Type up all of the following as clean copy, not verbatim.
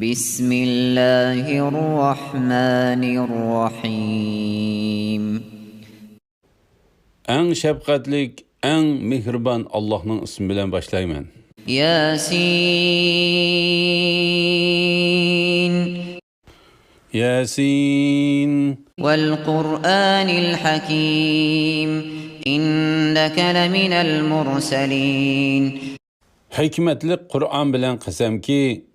Bismillahirrahmanirrahim. Eng şefqatlik, eng mehribon Allohning ismi bilan boshlayman. Yasin. Yasin. Wal Qur'anil Hakim. İnneke leminel mursalin. Hikmetli Kur'an bilan qasamki,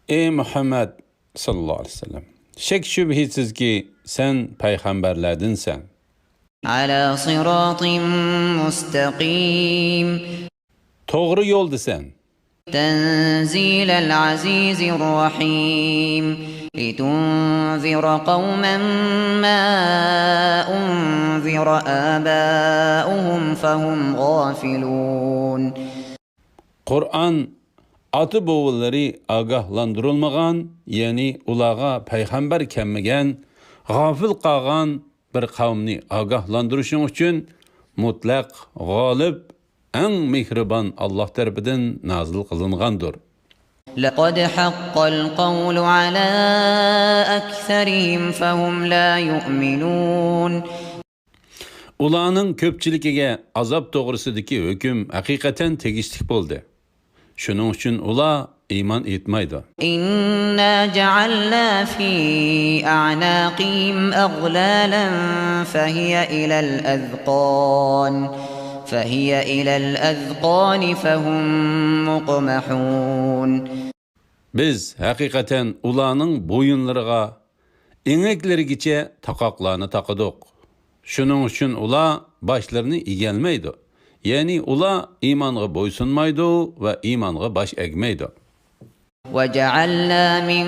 ey Muhammed sallallahu aleyhi ve sellem, şek şübhisiz ki sen peygamberlerdinsen. Ala sıratin mustaqim. Doğru yoldasan. Tenzilel azizir rahim. Litunzira qavmen ma unzira abauhum fahum gafilun. Kur'an atı boğulları agahlandırılmagan, yani ulağa peygamber kelmegen, gafil qalgan bir kavmni agahlandırışın üçün mutlaq, g'olib, eng mehribon Allah tarafidan nazil qilingandir. لقد حق القول على أكثرهم فهم لا يؤمنون. Ularning ko'pchiligiga azob to'g'risidagi hukm haqiqatan tegishli bo'ldi. Shuning uchun ular iymon etmaydi. إنا جعلنا في أعناقهم أغلالا فهي إلى الأذقان فهم مقمحون. Biz haqiqatan ularning bo'yinlariga, engeklarigacha taqoqlarni taqadik. Shuning uchun ular boshlarini egalmaydi. Yani ular iymonga bo'ysunmaydi va iymonga bosh egmaydi. وجعلنا من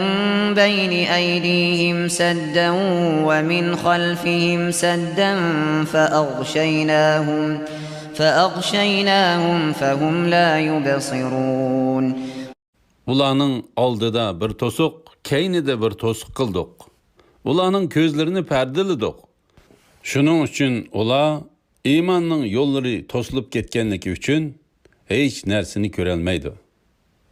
بين أيديهم سدا ومن خلفهم سدا فأغشيناهم فهم لا يبصرون. Ularning oldida bir to'siq, keynida bir to'siq qildik. Ularning ko'zlarini pardaladik. Shuning uchun ular iymonning yo'llari to'silib ketganligi uchun hech narsani ko'ra olmaydi.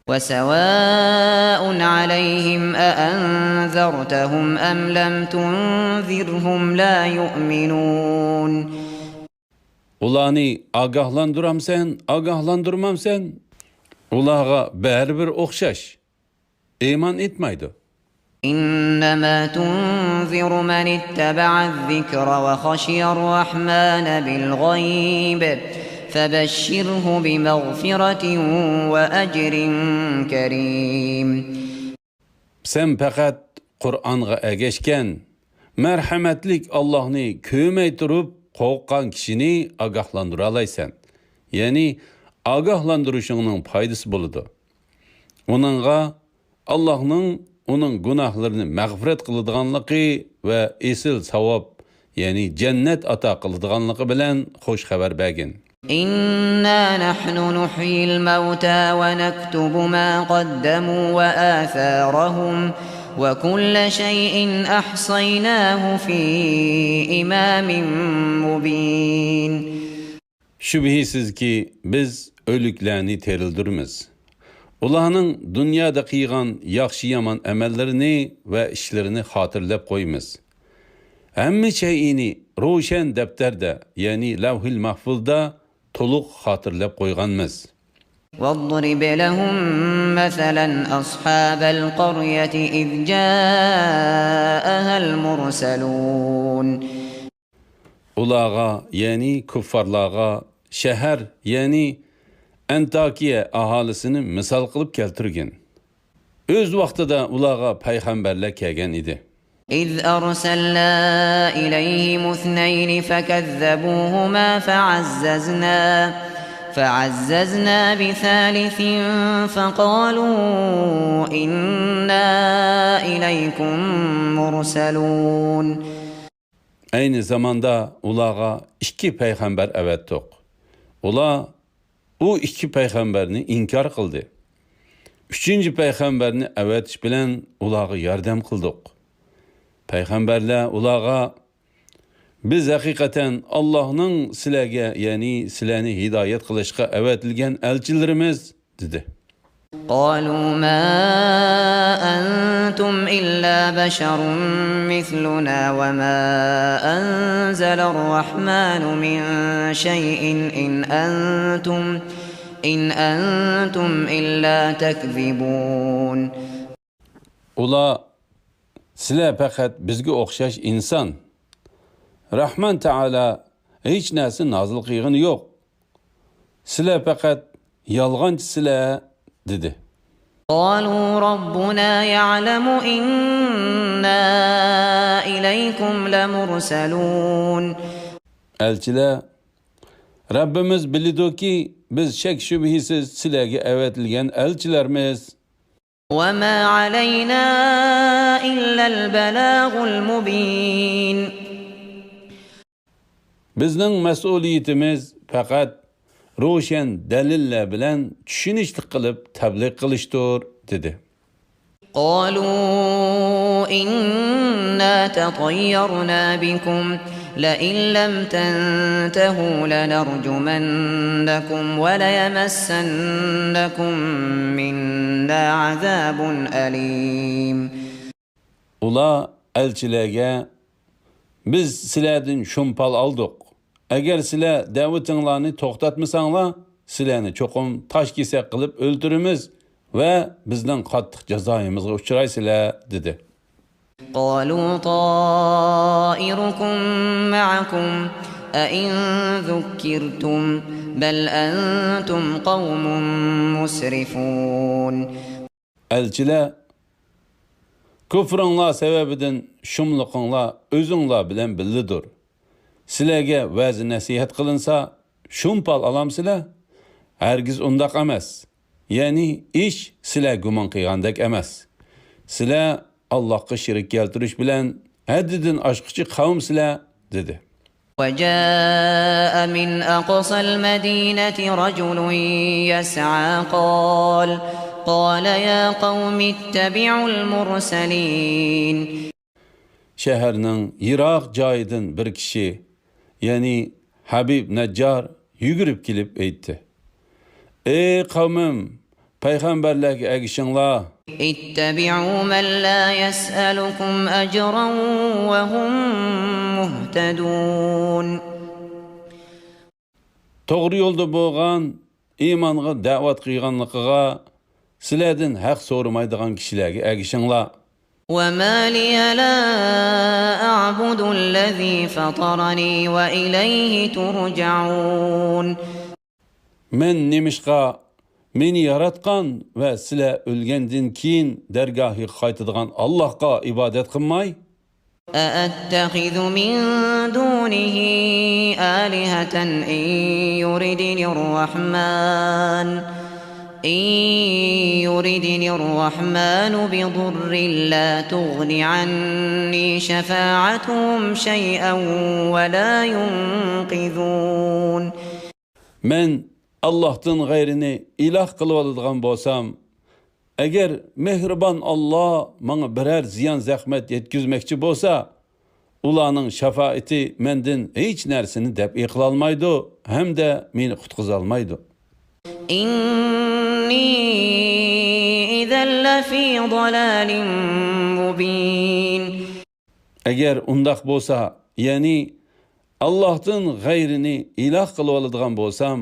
وسواء عليهم أأنذرتهم أم لم تنذرهم لا يؤمنون. Ularni agahlandıramsan, agahlandırmamsan, ularga baribir o'xshash. Iymon etmaydi. إنما تنذر من اتبع الذكر وخشي الرحمن بالغيب فبشره بمغفرة وأجر كريم. Sen faqat Qur'onga ergashgan, marhamatlik Allohni ko'may turib qo'rqqan kishini agahlandira olaysan. Ya'ni agahlantirishingning foydasi bo'ladi. Uningga Allohning onun günahlarını mağfiret kılıdığanlığı ve esil savab, yani cennet ata kılıdığanlığı bilen hoş haber bergin. İnna nahnu nuhyil mevta ve nektubu ma qaddamu ve atharahum ve kulle şeyin ahsaynahu fi imamin mubin. Şüphesiz ki biz ölüklerini terildirmiz. Ularning dunyoda qilgan yaxshi yomon amallarini va ishlarini xotirlab qo'yamiz. Hamma shayini ro'shan daftarda, ya'ni lavhil mahfuzda to'liq xotirlab qo'yganmiz. واضرب لهم مثلا أصحاب القرية إذ جاءها المرسلون. Ularga, ya'ni kuffarlarga, shahar, ya'ni Antakiya ahalisini misal qilib keltirgan. O'z vaqtida ularga payg'ambarlar kelgan edi. إذ أرسلنا إليهم اثنين فكذبوهما فعززنا بثالث فقالوا إنا إليكم مرسلون. Aynı zamanda ularga iki peygamber evettik. Ular o iki peygamberini inkar qildi. Üçüncü peygamberini evetish bilan ularga yordam qildik. Peygamberler ularga biz haqiqatan Allohning sizlarga, ya'ni sizlarni hidoyat qilishga avatilgan elchilarimiz dedi. قالوا ما أنتم إلا بشر مثلنا وما أنزل الرحمن من شيء إن أنتم إلا تكذبون. Ular sizlar faqat bizga o'xshash inson. Rahman Taala hech narsa nozil qilgani yo'q. Sizlar faqat yolg'onchisizlar dedi. قالوا ربنا يعلم إنا إليكم لمرسلون. Elçiler, Rabbimiz bildirdiki biz şek şüphesiz sizlarga avatilgan elçilermiz. وما علينا إلا البلاغ المبين. Bizning mas'uliyatimiz faqat ro'shan dalillar bilan tushunishlik qilib tabliğ qilishdir dedi. قالوا إنا تطيرنا بكم لئن لم تنتهوا لنرجمنكم وليمسنكم منا عذاب أليم. Ular elçilerge biz sizlardan şumpal aldık. Eğer sizlar da'vatinglarni to'xtatmasanlar, sizlarni cho'qim tosh kesak qilib o'ldiramiz va bizning qattiq jazoimizga uchraysizlar dedi. قالوا طائركم معكم أئن ذكرتم بل أنتم قوم مسرفون. Elçiler küfrünla sebebinden şumluqınla özünla bilen billidir. Sizlarga va'zi nasihat qilinsa, shumpal alamsizlar? Hargiz undaq emas. Ya'ni ish sizlar gumon qilgandek emas. Sizlar Allohga shirik keltirish bilan haddidan oshquchi qavmsizlar dedi. وجاء من أقصى المدينة رجل يسعى قال يا قوم اتبعوا المرسلين. Şehirning yiroq joyidan bir kishi, ya'ni Habib Najjar yugurib kelib aytdi: "Ey qavmim, payg'ambarlarga ergishinglar. اتبعوا من لا يسألكم أجرا وهم مهتدون." To'g'ri yo'lda bo'lgan, iymonga da'vat qilganligiga sizlardan haq so'ramaydigan kishilarga ergishinglar. وما لي لا أعبد الذي فطرني وإليه ترجعون. Men nemishqa meni yaratgan va sizlar o'lgandan keyin dargohiga qaytadigan Allohga ibodat qilmay, أأتخذ من دونه آلهة إن يردني الرحمن بضر لا تغن عني شفاعتهم شيئا ولا ينقذون. men Allah'tan gayrini ilah qilib oladigan bo'lsam, agar mehribon Alloh menga birer ziyon zahmat yetkazmoqchi bo'lsa, ularning shafoati mendan hech narsani deb qila olmaydi hamda meni qutqiza olmaydi. إني إذا لفي ضلال مبين. Agar undaq bo'lsa, ya'ni Allohdan g'ayrini iloh qilib oladigan bo'lsam,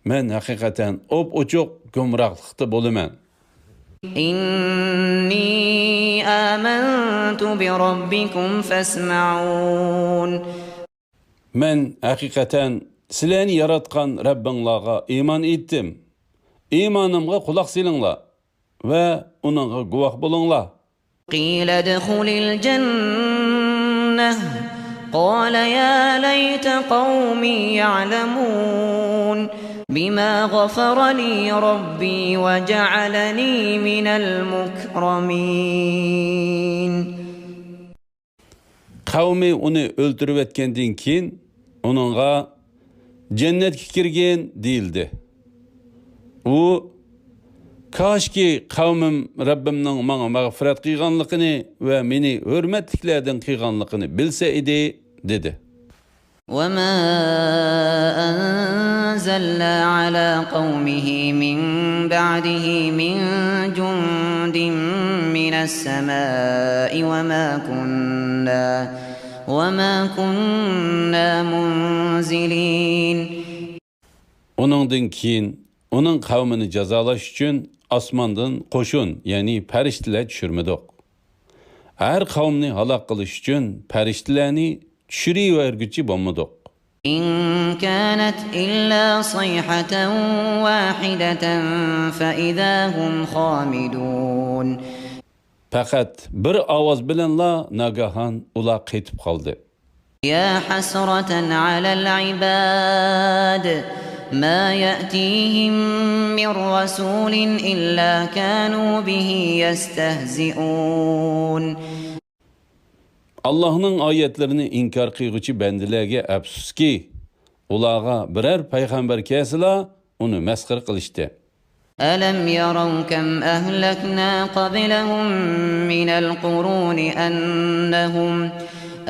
men haqiqatan ochiq gumrohlikda bo'laman. إني آمنت بربكم فاسمعون. Men haqiqatan sizlarni yaratgan Rabbinglarga iymon etdim. İymonimga quloq solinglar va uningga guvoh bo'linglar. قيل ادخل الجنة قال يا ليت قومي يعلمون بما غفر لي ربي وجعلني من المكرمين. Qavmi uni o'ldirib etgandan keyin uningga jannatga kirgan deyildi. U Kaşki qavmim Rabbimning menga mag'firat qilganligini va meni hurmatliklardan qilganligini bilsa edi dedi. وما أنزلنا على قومه من بعده من جند من السماء وما كنا منزلين. Onundan keyin onun kavmini cezalaş üçün asmandan qoşun, yani periştiler düşürmedik. Her kavmini halak kılış üçün periştilerini düşürüvergücü bulmadık. إن كانت إلا صيحة واحدة فإذا هم خامدون. Fakat bir avaz bilenla nagahan ula ketip kaldı. يا حسرة على العباد ما يأتيهم من رسول إلا كانوا به يستهزئون. Allah'ın ayetlerini inkar kıyıcı bendilerge afsus ki, ulağa birer peygamber kesila onu meskır kılıştı. ألم يروا كم أهلكنا قبلهم من القرون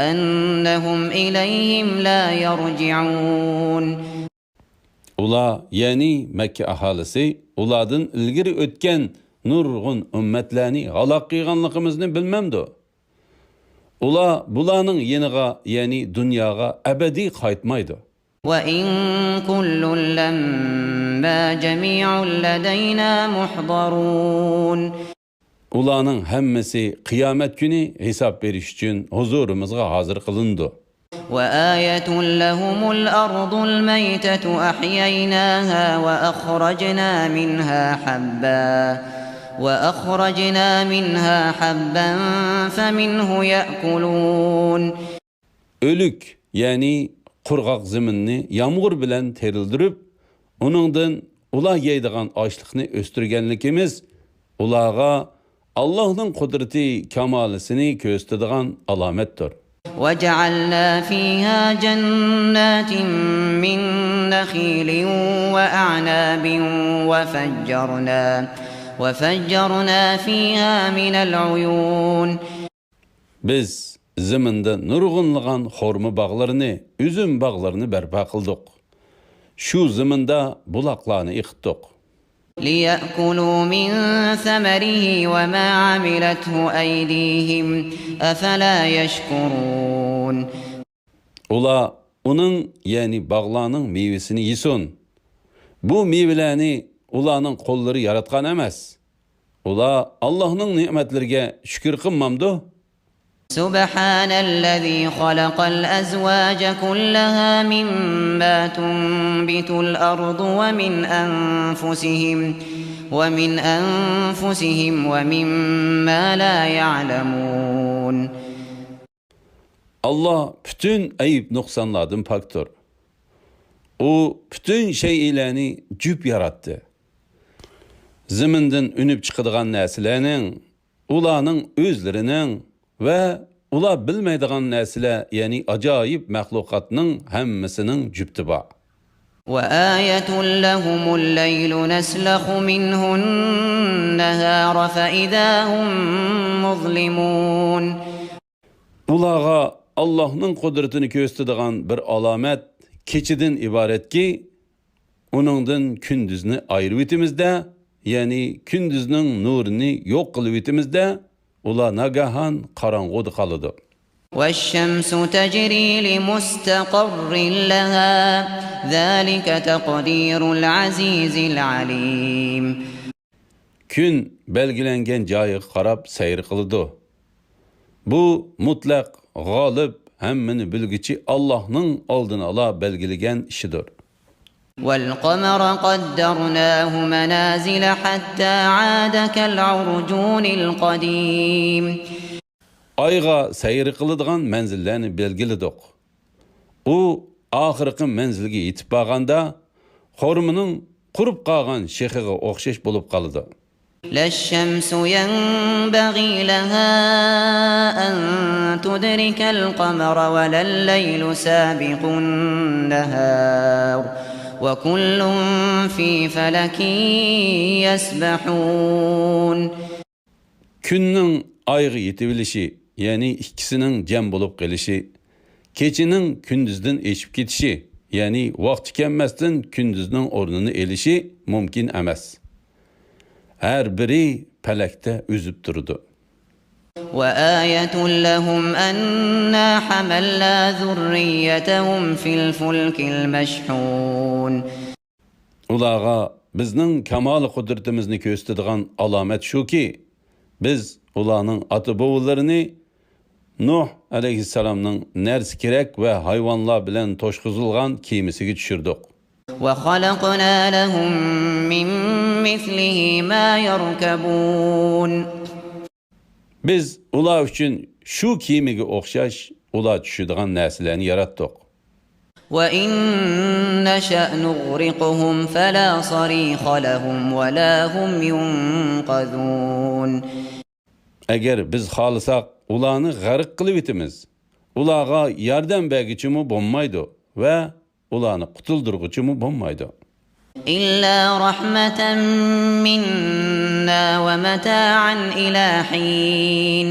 أنهم إليهم لا يرجعون. Ula, yani Mekke ahalisi, uladın ilgiri ötken nurgun ümmetlerini halak kıyganlıkımızını bilmemdi. Ula, bulanın yeniga, yani dünyaga ebedi kaytmaydı. وَإِن كُلٌّ لَّمَّا جَمِيعٌ لَّدَيْنَا مُحْضَرُونَ. Ulanın hemmesi kıyamet günü hesap veriş için huzurumuzga hazır kılındı. وَآيَةٌ لَّهُمُ الْأَرْضُ الْمَيْتَةُ أَحْيَيْنَاهَا وَأَخْرَجْنَا مِنْهَا حَبًّا فَمِنْهُ يَأْكُلُونَ. Ölük, yani kurgak zeminni yağmur bilen terildirip, onundan ula yeydigan açlıkni östürgenlikimiz, ulağa Allah'ın kudreti kemalisini gösterdiğin alamettir. وَجَعَلْنَا فِيهَا جَنَّاتٍ مِّن نَّخِيلٍ وَأَعْنَابٍ وَفَجَّرْنَا فِيهَا مِنَ الْعُيُونِ. Biz zeminde nurgunluğun hormu bağlarını, üzüm bağlarını berpa kıldık. Şu zeminde bulaklarını yıktık. لِيَأْكُلُوا مِنْ ثَمَرِهِ وَمَا عَمِلَتْهُ أَيْدِيهِمْ أَفَلَا يَشْكُرُونَ. Ula onun, yani bağlarının meyvesini yisun. Bu meyvelerini ulanın kolları yaratkan emez. Ula Allah'ın nimetlerine şükür kılmamdı. سبحان الذي خلق الأزواج كلها مما تنبت الأرض ومن أنفسهم ومما لا يعلمون. Allah bütün ayıp noksanlardan paktır. O bütün şeylerini cüp yarattı. Ziminden ünüp çıkıdığan nesillerin, ulanın özlerinin ve ula bilmeydiğin nesile, yani acayip mahlukatının hemmesinin cüptü ba. وَآيَةٌ لَّهُمُ اللَّيْلُ نَسْلَخُ مِنْهُ النَّهَارَ فَإِذَا هُمْ مُظْلِمُونَ. Ulağa Allah'ın kudretini gösterdiğin bir alamet keçiden ibaret ki, onundan kündüzünü ayırıp itimizde, yani kündüzünün nurunu yok kılıp itimizde, ula nagahan karangodu kalıdı. وَالشَّمْسُ تَجْرِي لِمُسْتَقَرٍّ لَهَا ذَلِكَ تَقْدِيرُ الْعَزِيزِ الْعَلِيمِ. Gün belgilengen cayı karab seyir kılıdı. Bu mutlak, galip, hemmini bilgici Allah'ın aldığını ala belgilegen işidir. وَالْقَمَرَ قَدَّرْنَاهُ مَنَازِلَ حَتَّى عَادَ كَالْعُرْجُونِ الْقَدِيمِ. Ayga seyir kılıdığın menzillerini belgilidik. O ahırkı menzilge yetip bağanda, hormunun kurup qalğan şehiğe okşaş bulup kalıdı. لَا الشَّمْسُ يَنْبَغِي لَهَا أَنْ تُدْرِكَ الْقَمَرَ وَلَا اللَّيْلُ سَابِقُ النَّهَارِ وَكُلٌّ فِي فَلَكٍ يَسْبَحُونَ. Günün ayğı yetibilişi, yani ikisinin cem bulup gelişi, keçinin gündüzdən eşib ketişi, ya'ni vaqt tükenmezdən gündüzün o'rnini elishi mumkin emas. Her biri pelekte üzüp durdu. وآية لهم أنا حملنا ذريتهم في الفلك المشحون. Ulağa bizning kamal qudretimizni ko'rsatadigan alomat shuki, biz ularning ota-bovularini Nuh alayhissalomning narsa kerak va hayvonlar bilan to'shqizilgan kemasiga tushirdik. وخلقنا لهم من مثله ما يركبون. Biz ular uchun shu kemiga o'xshash ular tushadigan narsalarni yaratdik. وإن نشأ نغرقهم فلا صريخ لهم ولا هم ينقذون. Agar biz xohlasak ularni g'arq qilib etamiz. Ularga yordam bergichimi bo'lmaydi va ularni qutuldirguchimi bo'lmaydi. إلا رحمة منا ومتاعا إلى حين.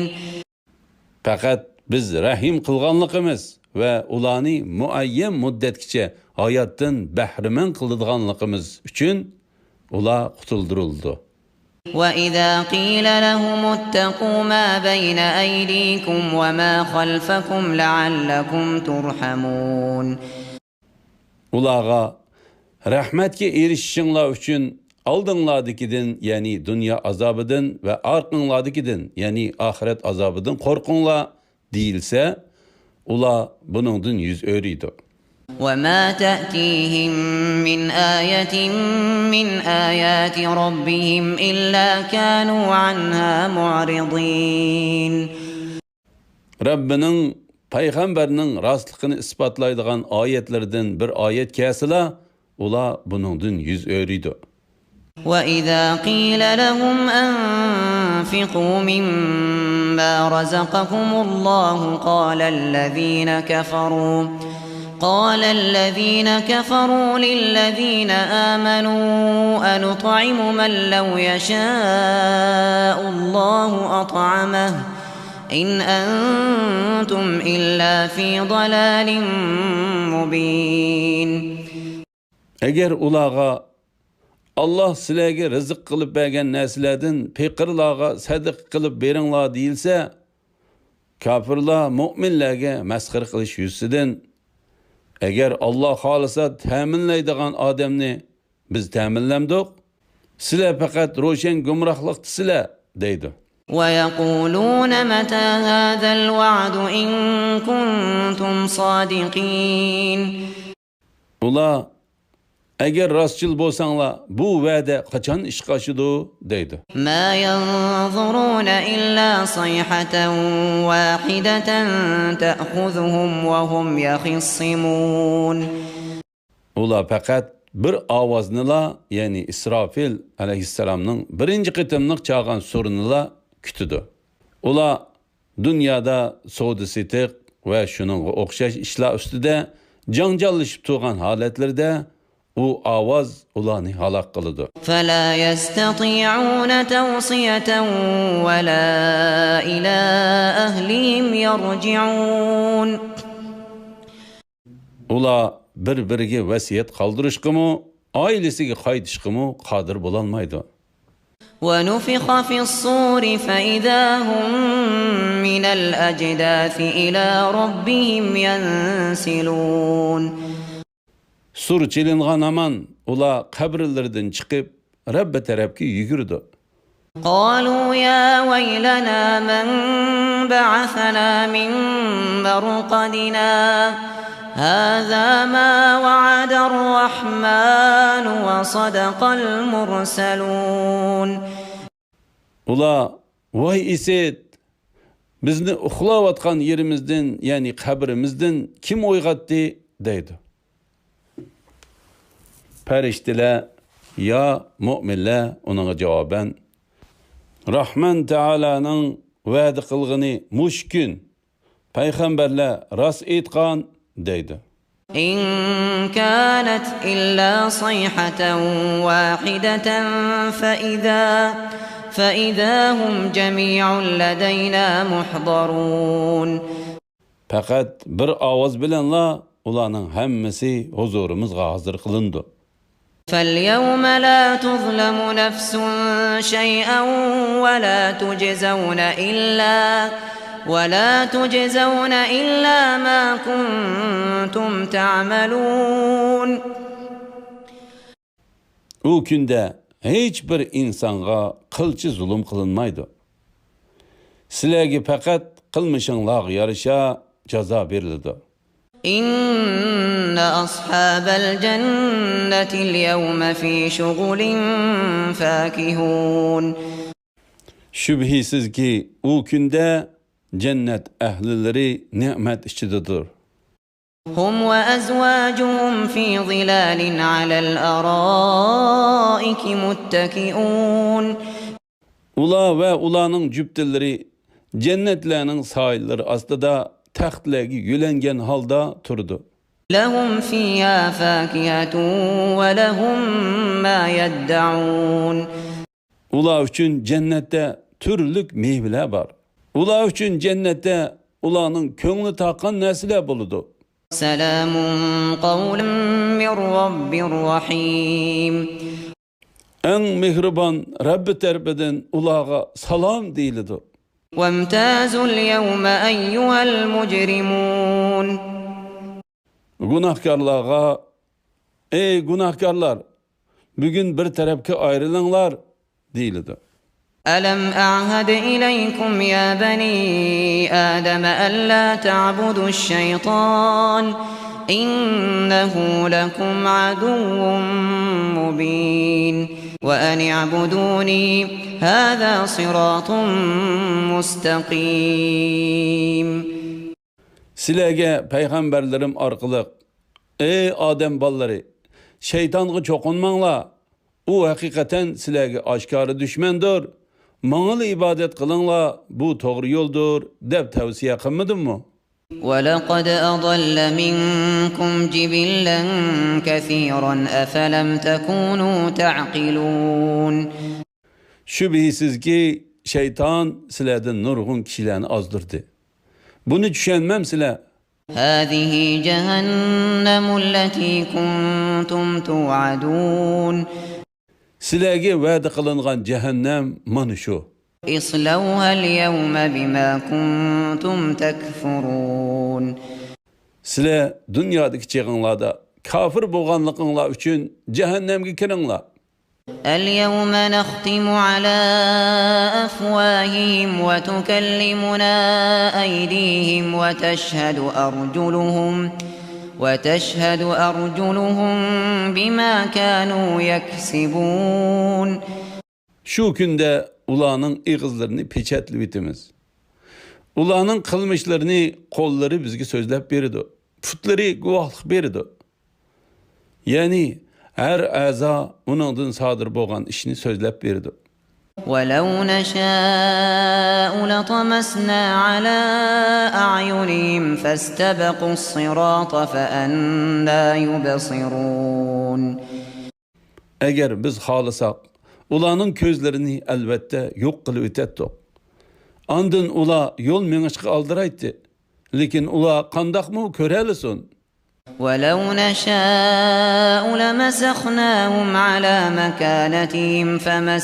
Faqat biz rahim qilganligimiz va ularni muayyan muddatgacha hayotdan bahramand qiladiganligimiz uchun ular qutuldirildi. وإذا قيل لهم اتقوا ما بين أيديكم وما خلفكم لعلكم ترحمون. Ularga rahmatga erishishinglar uchun oldinglardagidan, ya'ni dunyo azobidan va orqanglardagidan, ya'ni oxirat azobidan qo'rqinglar deyilsa, ular buningdan yuz o'riydi. وما تأتيهم من آية من آيات ربهم إلا كانوا عنها معرضين. Rabbining payg'ambarning rostligini isbotlaydigan oyatlardan bir oyat kelsila, ular buningdan yuz o'riydi. وإذا قيل لهم أنفقوا مما رزقكم الله قال الذين كفروا للذين آمنوا أنطعم من لو يشاء الله أطعمه إن أنتم إلا في ضلال مبين. Eğer ulağa Allah sizlarga rizq qilib bergan narsalardan faqirlarga sadaqa qilib beringlar deyilsa, kofirlar mu'minlarga masxara qilish yuzidan, agar Alloh xolisa ta'minlaydigan odamni biz ta'minlamdik, sizlar faqat ro'shan gumrohlikdasizlar deydi. ويقولون متى هذا الوعد إن كنتم صادقين. Ular agar rostchil bo'lsanglar, bu va'da qachon ishga oshadi deydi. ما ينظرون إلا صيحة واحدة تأخذهم وهم يخصمون. Ular faqat bir ovoznila, ya'ni İsrafil alayhissalomning birinchi qitimliq chaqan surinila kutidi. Ular dunyoda savdo setiq va shuningga o'xshash ishlar ustida janjallashib turgan holatlarda u ovoz ularni halok qiladi. فلا يستطيعون توصية ولا إلى أهلهم يرجعون. Ular bir-biriga vasiyat qoldirishqimi, oilasiga qaytishqimi qodir bo'lolmaydi. ونفخ في الصور فإذا هم من الأجداث إلى ربهم ينسلون. Sur chelingan aman ular qabrlardan chiqib Rabbi tarafga yugurdi. قالوا يا ويلنا من بعثنا من مرقدنا هذا ما وعد الرحمن وصدق المرسلون. Ular voy eset, bizni uxlayotgan yerimizdan, ya'ni qabrimizdan kim uyg'otdi deydi. Farishtalar ya mu'minlar uninga javoban Rahman Taalaning va'da qilgani mushkun payg'ambarlar rost aytgan deydi. إن كانت إلا صيحة واحدة فإذا هم جميع لدينا محضرون. Faqat bir ovoz bilanla ularning hammasi huzurimizga hozir qilindi. فاليوم لا تظلم نفس شيئا ولا تجزون إلا ما كنتم تعملون. O günde hiç bir insanga qilchi zulm qilinmaydi. Sizlarga faqat qilmishinglar yarasha jazo beriladi. إن أصحاب الجنة اليوم في شغل فاكهون. Şübhisizki o günde cennet ehlileri nimet içidedir. هم وأزواجهم في ظلال على الأرائك متكئون. Ula ve ulanın cübdeleri cennetlerinin sahilleri aslında tahtlarga yülengen halda turdu. لهم فيها فاكهة ولهم ما يدعون. Ula üçün cennette türlük meyveler var. Ula üçün cennette ulanın köngli takan nesile buludu. سلام قولا من رب رحيم. En mihriban Rabbi terpeden ulağa salam deyildi. وامتازوا اليوم أيها المجرمون. Günahkarlığa, ey günahkarlar, bugün bir tarafka ayrılınlar deyildi. ألم أعهد إليكم يا بني آدم ألا تعبدوا الشيطان إنه لكم عدو مبين وأن اعبدوني هذا صراط مستقيم. Sizlarga peygamberlerim arqılıq, ey Adem balları, şeytanğa çoqunmanglar. O hakikaten sizlarga aşkarı düşmandır. Mağıl ibadet kılınla bu doğru yoldur deb tavsiye kılmadın mı? وَلَقَدْ أَضَلَّ مِنْكُمْ جِبِلًّا كَثِيرًا أَفَلَمْ تَكُونُوا تَعْقِلُونَ. Şüphesiz ki şeytan sizlerden nurgun kişilerini azdırdı. Bunu düşünmem sizler. هَذِهِ جَهَنَّمُ الَّتِي كُنْتُمْ تُوعَدُونَ. Sizlerge vədə kılınğan cehennem manı şu. اصْلَوْهَا الْيَوْمَ بِمَا كُنْتُمْ تَكْفُرُونَ. Sizler dünyadaki çığınlarda kafir boğanlıqınlar üçün cehennemge kirinlar. الْيَوْمَ نَخْتِمُ عَلَى أَفْوَاهِهِمْ وَتُكَلِّمُنَا أَيْدِيهِمْ وتشهد أرجلهم بما كانوا يكسبون. Şu günde ulanın iğizlerini peçetli bitimiz. Ulanın kılmışlarını kolları bizge sözlep beridi. Putları guvahlık beridi. Yani her aza onundan sadır boğan işini sözlep beridi. وَلَوْ نَشَاءُ لَطَمَسْنَا عَلَى أَعْيُنِهِمْ فَاسْتَبَقُوا الصِّرَاطَ فَأَنَّى يُبْصِرُونَ. Eğer biz halısak, ulanın közlerini elbette yok kılıp etettik. Andın ula yol meňişki aldıraydı. Lekin ula kandak mı körelisin? وَلَوْ نَشَاءُ لَمَسَخْنَاهُمْ عَلَى مَكَانَتِهِمْ فَمَا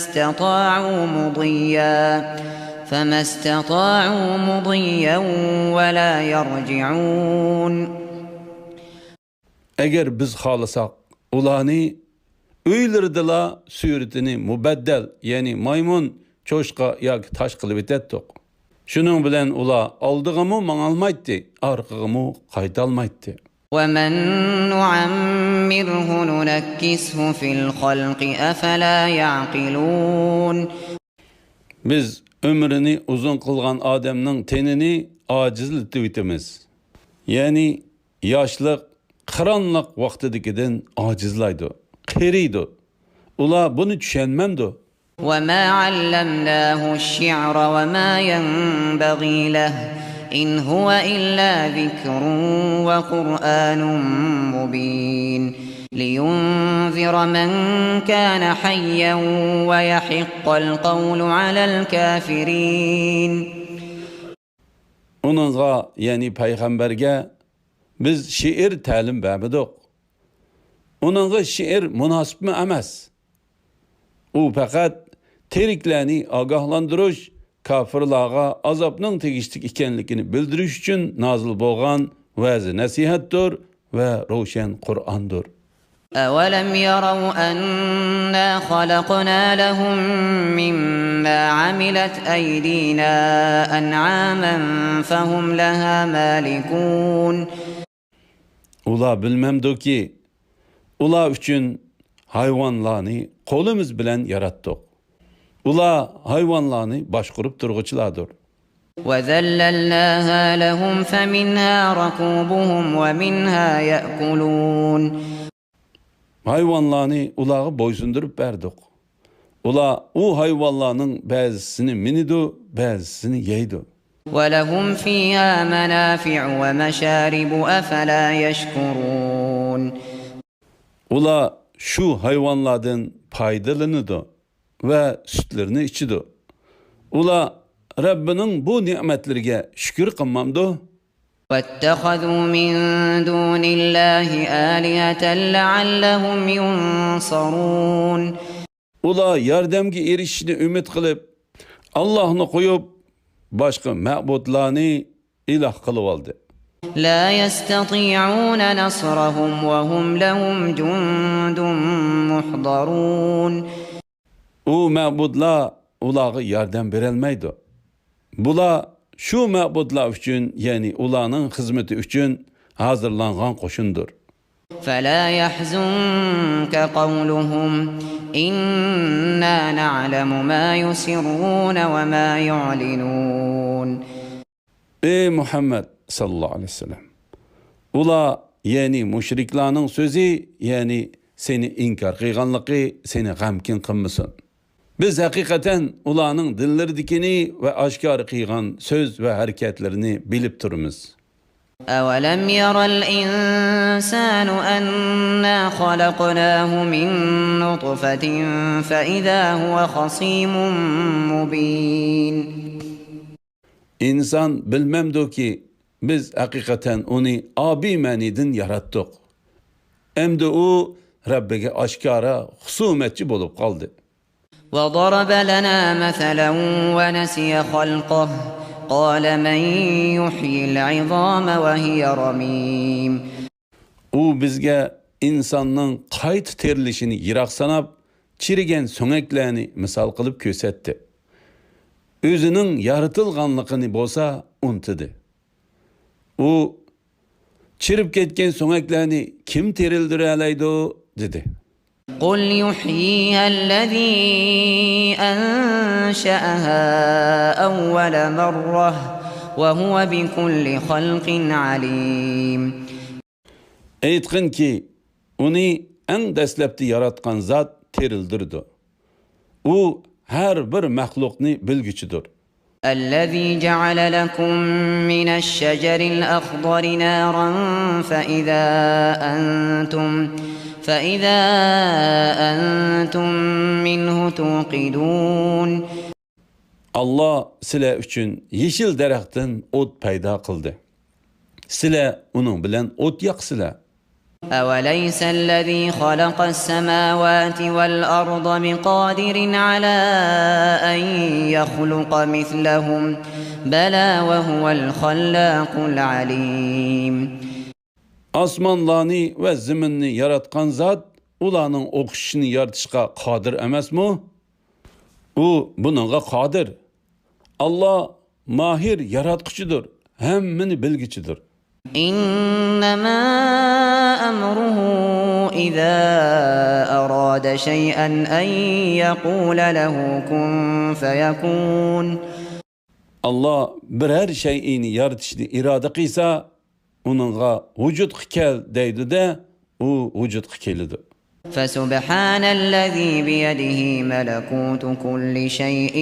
اسْتَطَاعُوا مُضِيًّا وَلَا يَرْجِعُونَ. Eğer biz halısak, ulanı öylerdila suretini mübeddel, yani maymun, çoşka yak taş kılıp etettik. Şunun bilen ula aldığımı manalmaydı, arkığımı kaytalmaydı. وَمَنْ نُعَمِّرْهُ نُنَكِّسْهُ فِي الْخَلْقِ أَفَلَا يَعْقِلُونَ. Biz ömrünü uzun kılgan Adem'nin tenini acizlitip etimiz. Yani yaşlık, karanlık vaktidikinden acizlaydı, qeriydi. Ula bunu düşünmemdi. وَمَا عَلَّمْنَاهُ الشِّعْرَ وَمَا يَنْبَغِي لَهُ إِنْ هُوَ إِلَّا ذِكْرٌ وَقُرْآنٌ مُبِينٌ لِيُنْذِرَ مَنْ كَانَ حَيًّا وَيَحِقَّ الْقَوْلُ عَلَى الْكَافِرِينَ. Onunğa, yani Peygamberge biz şiir ta'lim bermedik. Onunğa şiir münasip mi emas. U fakat teriklerini agahlandırış, kafirlarga azapның tegişlik ekenligini bildiriş için nazil bolgan vaaz nasihatdir ve roşan Kur'andır. أَوَلَمْ يَرَوْا أَنَّا خَلَقْنَا لَهُم مِّمَّا عَمِلَتْ أَيْدِينَا أَنْعَامًا فَهُمْ لَهَا مَالِكُونَ Ula bilmemdi ki, ula üçün hayvanlarını kolumuz bilen yarattık. Ula hayvanlarını başkurup durguçladır. وَذَلَّلْنَاهَا لَهُمْ فَمِنْهَا رَكُوبُهُمْ وَمِنْهَا يَأْكُلُونَ Hayvanlarını ulağı boysundurup verdik. Ula o hayvanlarının bazısını minidu, bazısını yeydu. وَلَهُمْ فِيهَا مَنَافِعُ وَمَشَارِبُ أَفَلَا يَشْكُرُونَ Ula şu hayvanlardan faydalanıdı ve sütlerini içidu. Ula Rabbinin bu nimetlerine şükür kılmamdı. وَاتَّخَذُوا مِن دُونِ اللّٰهِ آلِهَةً لَعَلَّهُمْ يُنصَرُونَ Ula yardımga erişishini ümit kılıp Allah'ını koyup başka ma'budlarını ilah kılıp aldı. لَا يَسْتَطِيعُونَ نَصْرَهُمْ وَهُمْ لَهُمْ جُنْدٌ مُحْضَرُونَ O ma'budlar ulağı yardım verelmeydi. Bula şu ma'budlar üçün, yani ulanın hizmeti üçün hazırlanan koşundur. فَلَا يَحْزُنْكَ قَوْلُهُمْ إِنَّا نَعْلَمُ مَا يُسِرُّونَ وَمَا يُعْلِنُونَ Ey Muhammed sallallahu aleyhi ve sellem. Ula yani müşriklarının sözü, yani seni inkar kıyganlığı seni gamkin kılmasın. Biz hakikaten ulanın dillerdikini ve aşkar kıygan söz ve hareketlerini bilip durumuz. أَوَلَمْ يَرَ الْإِنسَانُ أَنَّا خَلَقْنَاهُ مِنْ نُطْفَةٍ فَإِذَا هُوَ خَصِيمٌ مُبِينٌ İnsan bilmemdi ki biz hakikaten onu abi menidin yarattık. Hem de o Rabbige aşkara husumetçi bulup kaldı. وَضَرَبَ لَنَا مَثَلًا وَنَسِيَ خَلْقَهُ قَالَ مَنْ يُحْيِي الْعِظَامَ وَهِيَ رَمِيمٌ O bizge insanın kayıt terilişini yırak sanap, çirigen söneklerini misal kılıp kösetti. Özünün yaratılganlıkını bolsa untudu. O çirip ketken söneklerini kim terildireleydi dedi. قُلْ يُحْيِيهَا الَّذ۪ي أَنْشَأَهَا أَوَّلَ مَرَّةٍ وَهُوَ بِكُلِّ خَلْقٍ عَلِيمٌ Eytkin ki onu en deslepti yaratkan zat terildirdi. O her bir mahlukni bilgiçidir. الَّذ۪ي جَعَلَ لَكُم مِّنَ الشَّجَرِ الْأَخْضَرِ نَارًا فَإِذَا أَنْتُمْ مِنْهُ تُوقِدُونَ Allah sile üçün yeşil derehtin ot payda kıldı. Sile onun bilen ot yak sile. أَوَلَيْسَ الَّذ۪ي خَلَقَ السَّمَاوَاتِ وَالْأَرْضَ بِقَادِرٍ عَلَى أَنْ يَخْلُقَ مِثْلَهُمْ بَلَى وَهُوَ الْخَلَّاقُ الْعَلِيمُ Asmanlarını ve ziminni yaratkan zat ulanın okuşunu yaratışka kadir emes mi? O bununla kadir. Allah mahir yaratkucudur. Hemmini bilgiçidir. إِنَّمَا أَمْرُهُ إِذَا أَرَادَ شَيْئًا أَنْ يَقُولَ لَهُ كُنْ فَيَكُونَ Allah birer şeyini yaratışını irade kıysa onunla vücut kel deydi de o vücut kelidi. فَسُبْحَانَ الَّذ۪ي بِيَدِهِ مَلَكُوتُ كُلِّ شَيْءٍ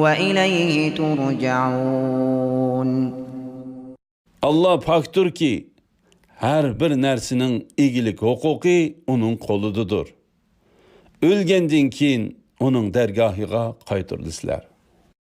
وَإِلَيْهِ تُرْجَعُونَ Allah paktır ki her bir nersinin iyilik hukuki onun kolududur. Ölgendin kin onun dergahıga kaytırlıslar.